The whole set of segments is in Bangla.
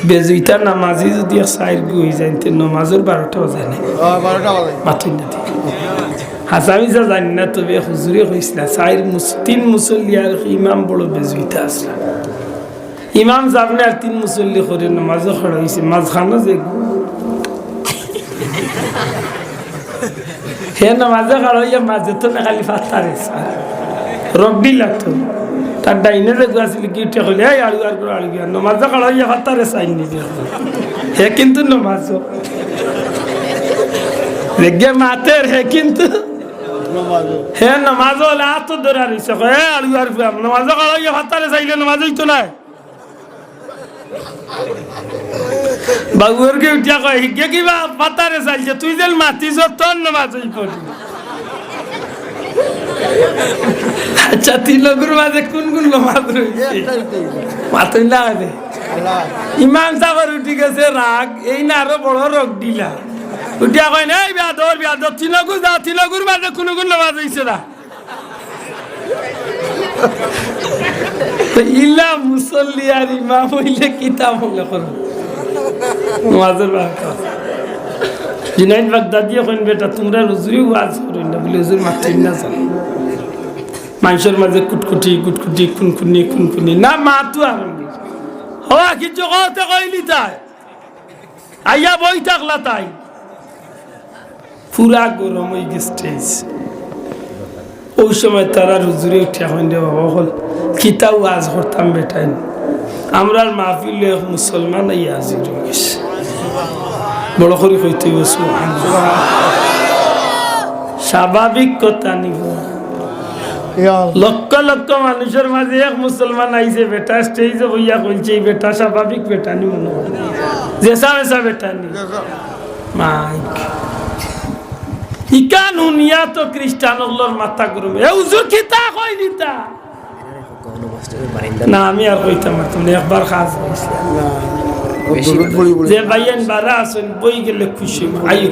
বেজুইতা নামাজি যদি সাইড গই যাইতে নামাজের 12টা বাজে না 12টা বাজে মাথুই না হাসামি যা জানি না তবে হুজুরে কইছিল সাইড তিন মুসল্লি আর ইমাম বড় বেজুইতা আসলা ইমাম সামনে আর তিন মুসল্লি করে নামাজও খড়া হইছে মাঝখানে যে হে নামাজে খড়া হইয়া মাঝে তো না খালি ফাতারে রব্বি লাগতো তার ডাইনে যে আসলে কি উঠে হলে আলু আর করে আলু গিয়া নামাজে খড়া হইয়া ফাতারে চাইন নিবে হে কিন্তু নামাজও লেগে মাতের হে কিন্তু হে নামাজও হলে হাত ধরে রইছে হে আলু আর নামাজে খড়া হইয়া ফাতারে চাইলে নামাজ হইতো না বাবুর কে উঠিয়া কয় হিগে কিবা পাতারে চাইছে তুই যেন মাতিস তোর নামাজ পড়ি আচ্ছা তিলগুর মাঝে কোন কোন নামাজ রয়েছে মাতই না রে ইমাম সাহেব উঠি গেছে রাগ এই না আরো বড় রোগ দিলা উঠিয়া কয় না এই বিয়াদর তিলগুর যাও তিলগুর মাঝে কোন কোন নামাজ হয়েছে না ইলা মুসল্লি আর ইমাম হইলে কিতাব হলে করো নামাজের বারকা জিনাইদ বাগদাদি কইন বেটা তোমরা হুজুরি ওয়াজ করো না বলে হুজুর মারতেন না জান মানুষের মাঝে কুটকুটি খুনখুনি না মা তো আরম্ভ হওয়া কি জগতে কইলি তাই আইয়া বই থাকলা তাই পুরা গরম হয়ে গেছে ওই সময় তারা হুজুরে উঠে এখন রে বাবা হল কিতাব ওয়াজ করতাম বেটাই আমরা মাহফিল মুসলমান এই হাজির হয়ে গেছে বড় করে হইতে গেছে স্বাভাবিক কথা নিব লক্ষ লক্ষ মানুষের মাঝে এক মুসলমান আইছে বেটা স্টেজে হইয়া কইছে এই বেটা স্বাভাবিক বেটা নি মনে হয় যেসা মেসা বেটা নি মাইক ইকান হুনিয়া তো খ্রিস্টান আল্লাহর মাথা গরম এ হুজুর কিতা কই দিতা না আমি আর কইতাম না তুমি একবার খাস যে ভাইয়ান বারা আছেন বই গেলে খুশি আইও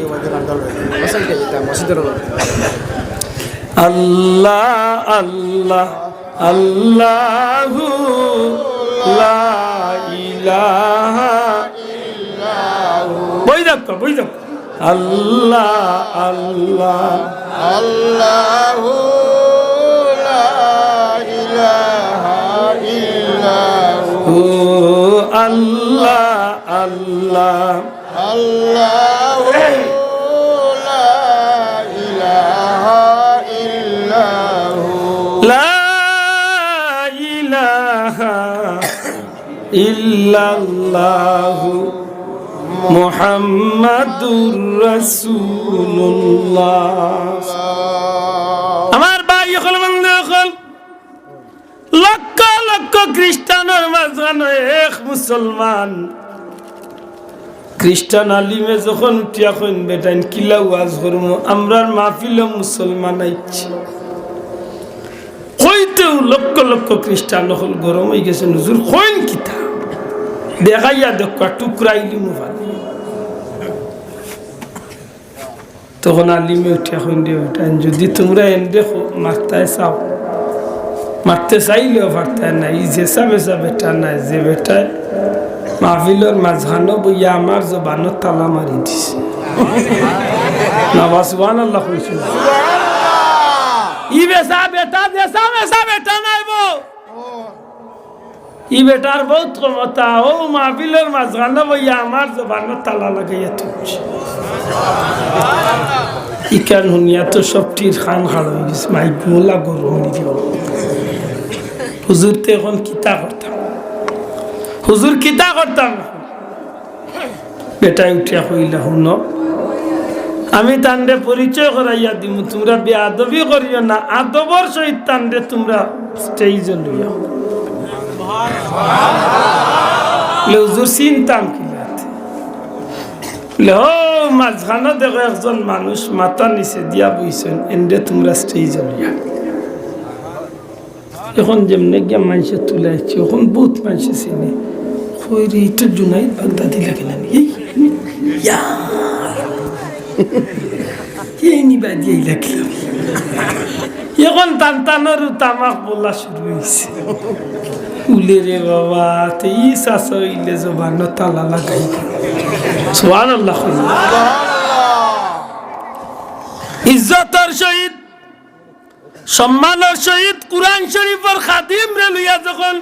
আল্লাহ আল্লাহ আল্লাহু লা ইলাহা ইল্লাহু বই যাও আল্লাহ আল্লাহ আল্লাহু লা ইলাহা ইল্লাহু আল্লাহ আল্লাহ আল্লাহু লা ইলাহা ইল্লাহু লা ইলাহা ইল্লাল্লাহু মুহাম্মাদুর রাসূলুল্লাহ আমার ভাই হল বন্ধু হল লক্ষ লক্ষ খ্রিস্টানের মাঝখানে এক মুসলমান খ্রিস্টান আলিমে যখন উঠিয়া কইন বেটাইন কিলা ওয়াজ করবো আমরার মাহফিলে মুসলমান আইছি হইতেও লক্ষ লক্ষ খ্রিস্টান হল গরম হয়ে গেছে হুজুর কইন কিতা দেখাইয়া দেখো টুকরাইলি মোবাইল তখন আলিমে উঠিয়া কইন দিয়ে বেটাইন যদি তোমরা এন দেখো মারতায় চাও মারতে চাইলেও পারতায় না এই যেসা বেসা বেটা নাই যে বেটায় মাহফিলের মাঝখানো বইয়া আমার জবানত তালা মারি দিছে না সুবহানাল্লাহ কইছে ই বেসা বেটা যেসা বেসা বেটা নাইব ই বেটার বহুত ক্ষমতা ও মাহফিলের মাঝখানো বইয়া আমার জবানত তালা লাগাইয়া তুলছে ইকান হুনিয়া তো সবটির খান খাড় হয়ে গেছে মাইক মোলা গরম নিদিও হুজুর তো এখন কিতা করতাম হুজুর কিতা করতাম বেটাই উঠিয়া কইলা শুনো আমি তান্ডে পরিচয় করাইয়া দিব তোমরা বেআদবি করিও না আদবর সহিত তান্ডে তোমরা স্টেজে লইয়া হুজুর চিন্তাম কি মাঝখানে দেখো একজন মানুষ মাথা নিচে দিয়া বইছেন এন্ডে তোমরা স্টেজে লইয়া এখন যেমনি গিয়া মানুষে তুলাইছে এখন বহুত মানুষে চিনি কইরে এটা জুনাইদ বাগদাদি লাগে না এই নিবা দিয়ে লাগলাম এখন টানটানোর তামাক বলা শুরু হয়েছে উলে রে বাবা তেই শাস হইলে জবান তালা লাগাই সুবহানাল্লাহ ইজ্জতের সহিত সম্মানের সহিত কুরআন শরীফের খাদিম রে লইয়া যখন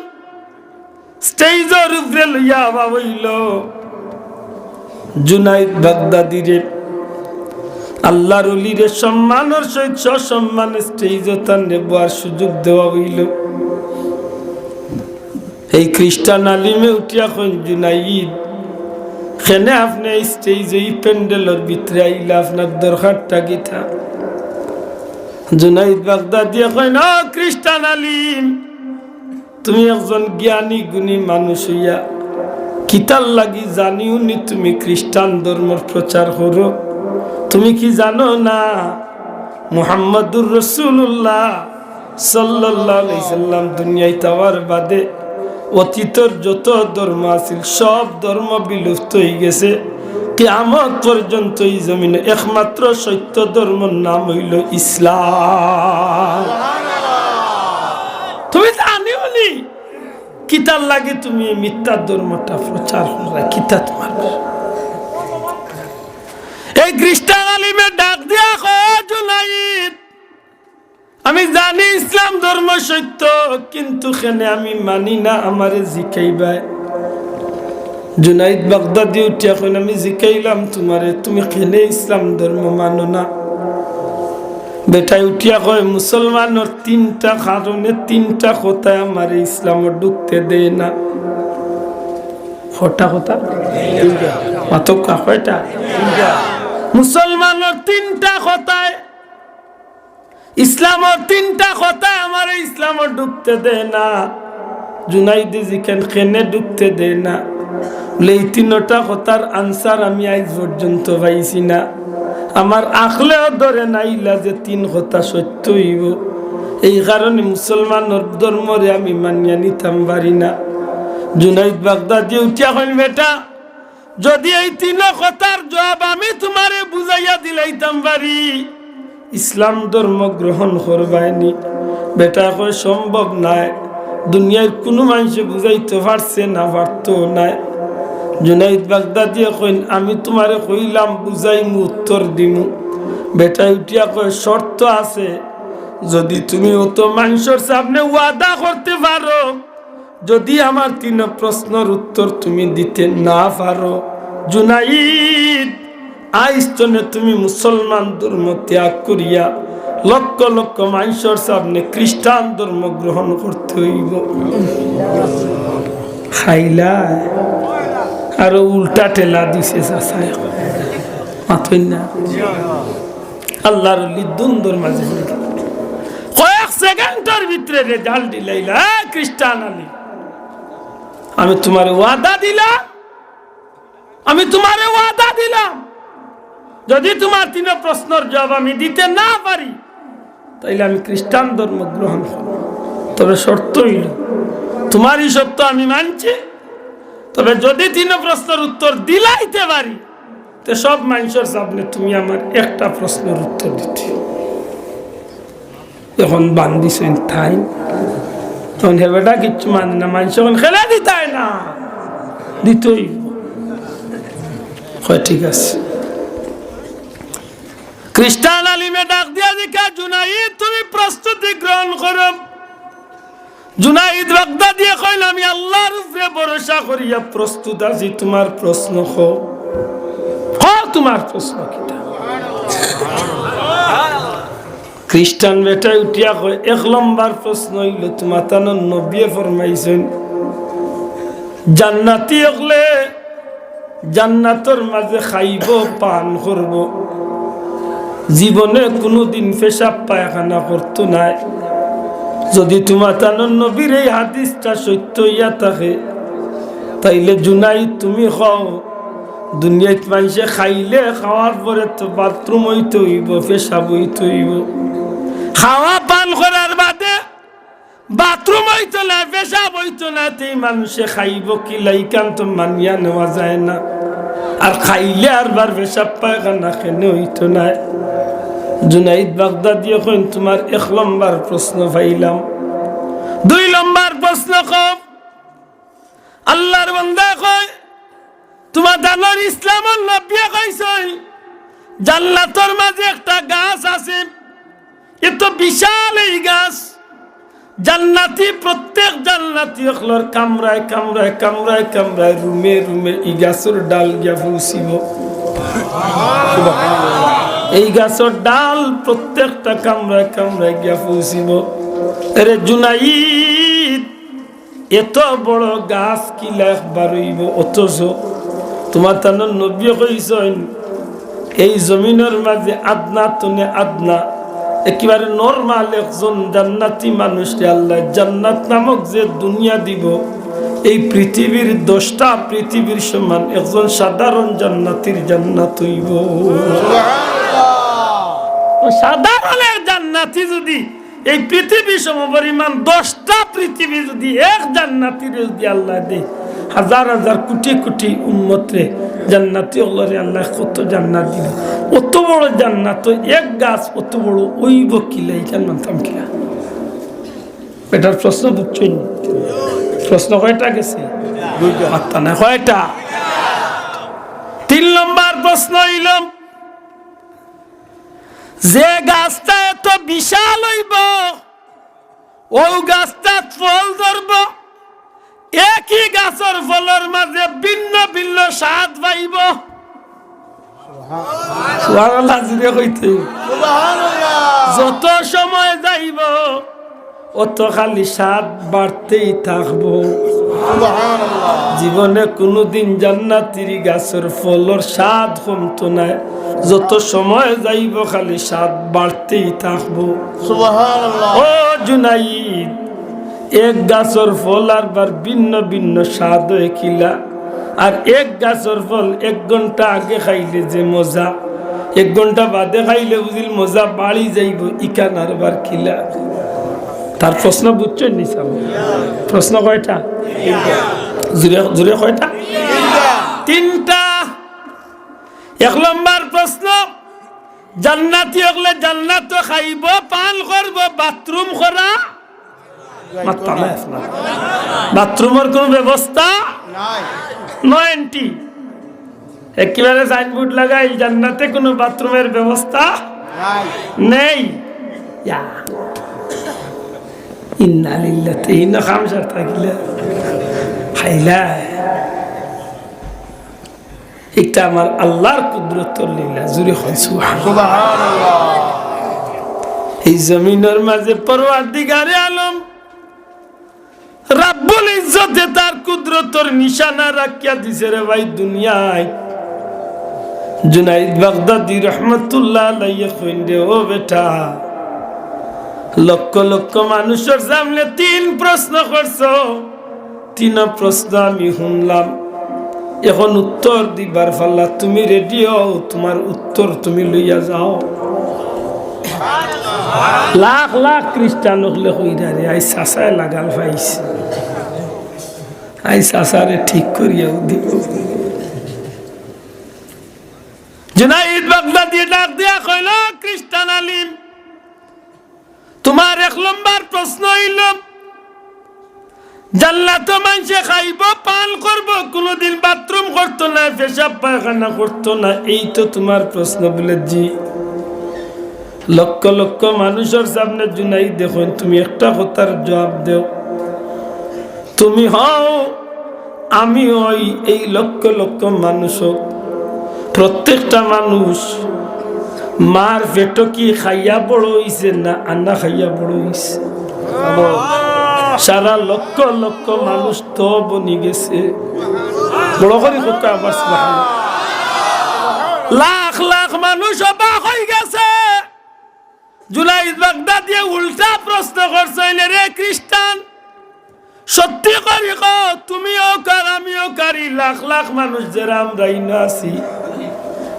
স্টেজের উপরে লইয়া হইল জুনাইদ বাগদাদি রে আল্লাহর ওলিরে সম্মানের সহিত সসম্মান স্টেজে তানরে বয়ার সুযোগ দেওয়া হইল এই খ্রিস্টান আলিমে উঠিয়া কইন জুনাইদ খেনে আপনি স্টেজে প্যান্ডেলের ভিতরে আইলা আপনার দরকারটা গীতা জুনাইদ বাগদাদি কইন ও খ্রিস্টান আলিম তুমি একজন জ্ঞানী গুণী মানুষ হইয়া কিতার লাগি জানিও নি তুমি খ্রিস্টান ধর্মের প্রচার করো তুমি কি জানো না মুহাম্মাদুর রাসূলুল্লাহ সাল্লাল্লাহু আলাইহি সাল্লাম দুনিয়ায় তাওয়ার বাদে অতীতের যত ধর্ম আছিল সব ধর্ম বিলুপ্ত হয়ে গেছে কিয়ামত পর্যন্ত এই জমিনে একমাত্র সত্য ধর্মের নাম হইল ইসলাম তুমি জানিও নি কিতার লাগে তুমি মিথ্যা ধর্মটা প্রচার করা কিতা তোমার এই খ্রিস্টান আলিমে ডাক দিয়া কয় জুনাইদ আমি জানি ইসলাম ধর্ম সত্য কিন্তু কেনে আমি মানি না আমারে জিকাইবা জুনাইদ বাগদাদি উঠিয়া কইন আমি জিকাইলাম তোমারে তুমি কেনে ইসলাম ধর্ম মানো না বেটাই উঠিয়া কয় মুসলমানের তিনটা কারণে তিনটা কথায় আমার ইসলামে ঢুকতে দেয় না কটা কথা মাতকা কয়টা মুসলমানের তিনটা কথায় ইসলামের তিনটা কথায় আমার ইসলামে ঢুকতে দেয় না জুনাইদি জিকেন কেনে ঢুকতে দেয় না বলে এই তিনটা কথার আনসার আমি আজ পর্যন্ত পাইছি না আমার আখলেও ধরে নাইলা যে তিন কথা সত্য হইব এই কারণে মুসলমানের ধর্মরে আমি মানিয়া নিতাম পারি না জুনাইদ বাগদাদি উঠিয়া কইন বেটা যদি এই তিন কথার জবাব আমি তোমারে বুঝাইয়া দিলাইতাম পারি ইসলাম ধর্ম গ্রহণ করবাইনি বেটা কয় সম্ভব নাই দুনিয়ার কোনো মানুষে বুঝাইতে পারছে না পারতো নাই জুনাইদ বাগদাদি কইন আমি তোমারে কইলাম বুঝাইমু উত্তর দিমু বেটা উঠিয়া কয় শর্ত আছে যদি তুমি অত মানুষের সামনে ওয়াদা করতে পারো যদি আমার তিন প্রশ্নের উত্তর তুমি দিতে না পারো জুনাইদ আইস্তনে তুমি মুসলমান ধর্ম ত্যাগ করিয়া লক্ষ লক্ষ মানুষের সামনে খ্রিস্টান ধর্ম গ্রহণ করতে হইব খাইলা আরো উল্টা টেলা দিছে চাচায় মাথই না আল্লাহর দ্বন্দ্বর মাঝে কয়েক সেকেন্ডের ভিতরে রেজাল্ট দিলাইলা খ্রিস্টান আলী আমি তোমার ওয়াদা দিলাম যদি তোমার তিন প্রশ্নের জবাব আমি দিতে না পারি তাইলে আমি খ্রিস্টান ধর্ম গ্রহণ করব তবে শর্ত হইল তোমারই সত্য আমি মানছি তবে যদি তিন প্রশ্নের উত্তর দিলাইতে পারি তো সব মানুষের সামনে তুমি আমার একটা প্রশ্নের উত্তর দিতে এখন বান্দিছেন তাই তখন হেবেটা কিচ্ছু মানে না মানুষ এখন খেলা দিতাই না দিতই ঠিক আছে খ্রিস্টান আলিমে ডাক দিয়া দেখা জুনাইদ তুমি প্রস্তুতি গ্রহণ করো জুনাইদ বাগদাদি কইল আমি আল্লাহর উপরে ভরসা করিয়া প্রস্তুত আছি তোমার প্রশ্ন তোমার প্রশ্ন কিটা খ্রিস্টান বেটা উঠিয়া কয় এক নম্বর প্রশ্ন হইল তোমার তান নবী ফরমাইছেন জান্নাতি হলে জান্নাতের মাঝে খাইব পান করব জীবনে কোনোদিন পেশাব পায়খানা করতো নাই যদি তোমার তান নবীর এই হাদিসটা সত্য হইয়া থাকে তাইলে জুনাইদ তুমি খাও দুনিয়াত মানুষে খাইলে খাওয়ার পরে তো বাথরুম হইতে হইব পেশাব হইতে হইব খাওয়া পান করার বাদে বাথরুম হইতো না পেশাব হইতো না তেই মানুষে খাইব কি লাইকান তো মানিয়া নেওয়া যায় না আর খাইলে আর বার পেশাব পায়খানা খেনে হইতো না জুনাইদ বাগদাদি কইন তোমার এক নম্বর প্রশ্ন পাইলাম দুই নম্বর প্রশ্ন কম আল্লাহর বান্দা কয় তোমার জানার ইসলামের নবী কইছই জান্নাতের মাঝে একটা গাছ আছে, এত বিশাল এই গাছ। জান্নাতি প্রত্যেক জান্নাতি হলর কামরায় কামরায় কামরায় কামরায় রুমে রুমে এই গাছের ডাল গিয়া পৌঁছিব। এই গাছের ডাল প্রত্যেকটা কামরায় কামরায় গিয়া পৌঁছিব। আরে জুনাইদ এত বড় গাছ কিলা একবার হইব, অথচ তোমার তার নবী কইছেন এই জমিনের মাঝে আদনা তুনে আদনা একেবারে নরমাল একজন জান্নাতি মানুষকে আল্লাহ জান্নাত নামক যে দুনিয়া দিব, এই পৃথিবীর 10টা পৃথিবীর সমান একজন সাধারণ জান্নাতির জান্নাত হইব। সাধারণ জান্নাতি যদি এই পৃথিবী সমপরিমাণ 10টা পৃথিবী যদি এক জান্নাতির যদি আল্লাহ দে, হাজার হাজার কোটি কোটি উম্মতরে জান্নাতি হলরে আল্লাহ কত জান্নাত দিল। অত বড় জান্নাত এক গাছ অত বড় ওইব কিলা, এখান মানতাম কিলা? এটার প্রশ্ন বুঝছেন? প্রশ্ন কয়টা গেছে? দুইটা না, কয়টা? 3 নম্বর প্রশ্ন হইল যে গাছটা এত বিশাল হইব ও গাছটা ফল ধরব, একই গাছের ফলের মাঝে ভিন্ন ভিন্ন স্বাদ পাইব। যত সময় যাইব অত খালি স্বাদ বাড়তেই থাকবো। জীবনে কোনদিন জান্নাতির গাছের ফলের স্বাদ কমতো না, যত সময় যাইব খালি স্বাদ বাড়তেই থাকবো। ও জুনাইদ, এক গাছের ফল আর বার ভিন্ন ভিন্ন স্বাদ হয়ে খিলা, আর এক গাছের ফল 1 ঘন্টা আগে খাইলে যে মজা, 1 ঘন্টা বাদে খাইলে বুঝিল মজা বাড়ি যাইব, ইকান আর বার খিলা। তার প্রশ্ন বুঝছেন নি সাহেব? প্রশ্ন কয়টা? জুড়ে জুড়ে কয়টা? 3টা। 1 নম্বর প্রশ্ন, জান্নাতি হলে জান্নাত খাইব, পান করব, বাথরুম করা বাথরুমের কোন ব্যবস্থা নাই। একেবারে সাইনবোর্ড লাগাই জান্নাতে কোনো বাথরুমের ব্যবস্থা নেই। ইন্না লিল্লাহি ইন্না খামসা থাকিলে খাইলা এটা আমার আল্লাহর কুদরতের লীলা। জুরে হয় সুবহানাল্লাহ। এই জমিনের মাঝে পরওয়ারদিগারে আলম রাব্বুল ইজ্জতে তার কুদরতের নিশানা রাখিয়া দিছে রে ভাই দুনিয়ায়। জুনাইদ বাগদাদি রহমতুল্লাহ আলাইহি কইন্দে, ও বেটা, লক্ষ লক্ষ মানুষের সামনে 3 প্রশ্ন করছো, 3 প্রশ্ন আমি শুনলাম, এখন উত্তর দিবার পাল্লা তুমি রেডি হও, তোমার উত্তর তুমি লইয়া যাও। লাখ লাখ খ্রিস্টান হলে কইরা রে আই সাসায় লাগাল পাইছে, আই সাসারে ঠিক করিয়াও দিব। জুনাইদ বাগদাদি ডাক দিয়া কইল, খ্রিস্টান আলিম, তোমার 1 নম্বর প্রশ্ন হইল জান্নাত মানুষে খাইব, পান করব, কোনদিন বাথরুম করতো না, পেশাব পায়খানা করতো না, এই তো তোমার প্রশ্ন? বলে জি। লক্ষ লক্ষ মানুষের সামনে জুনাইদ দেখুন, তুমি একটা কথার জবাব দেও, তুমি হও আমি হই এই লক্ষ লক্ষ মানুষ, প্রত্যেকটা মানুষ মার পেট কি খাইয়া বড় হইছে না আন্না খাইয়া বড় হইছে? সারা লক্ষ লক্ষ মানুষ তো বনি গেছে। বড় করে কথা আবার সুবহানাল্লাহ। লাখ লাখ মানুষ অবাক হয়ে গেছে। জুনাইদ বাগদাদি উল্টা প্রশ্ন করছেন, রে খ্রিস্টান, সত্যি করি কও, তুমিও কার আমিও কারি, লাখ লাখ মানুষ যারা আমরা ইনা আছি,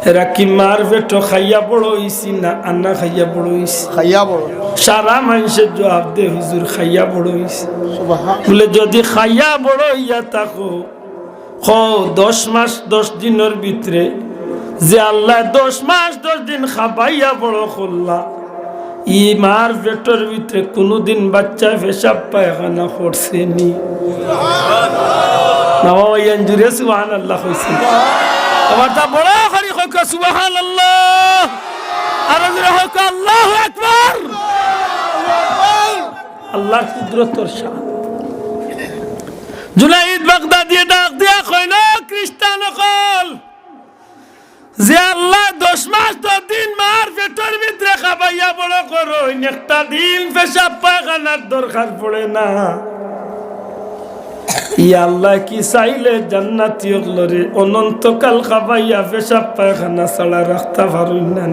এরা কি মার পেট খাইয়া বড় হইছি না আন্না খাইয়া বড় হইছি? খাইয়া বড়। সারা মানুষের জবাব দে, হুজুর খাইয়া বড় হইছে। বলে যদি খাইয়া বড় হইয়া থাকো, 10 মাস 10 দিনের ভিতরে যে আল্লাহ 10 মাস 10 দিন খাবাইয়া বড় করলা, ই মার পেটের ভিতরে কোনদিন বাচ্চা পেশাব পায়খানা করছে নি? বাবা ওয়ান জুরে সুবহানাল্লাহ কইছে আবারটা বড় করে কই সুবহানাল্লাহ আর জোরে হোক আল্লাহু আকবার আল্লাহর কুদরতর শান জুনাইদ বাগদাদি ডাক দিয়া কইল খ্রিস্টান হল যে আল্লাহ 10 মাস তো 3 মাস পেটের ভিতরে খাবাইয়া বড় করো একটা দিন পেশাব পায়খানার দরকার পড়ে না ই আল্লাহ কি চাইলে জান্নাতি হলরে অনন্তকাল খাবাইয়া পেশাব পায়খানা ছাড়া রাখতে পারুন না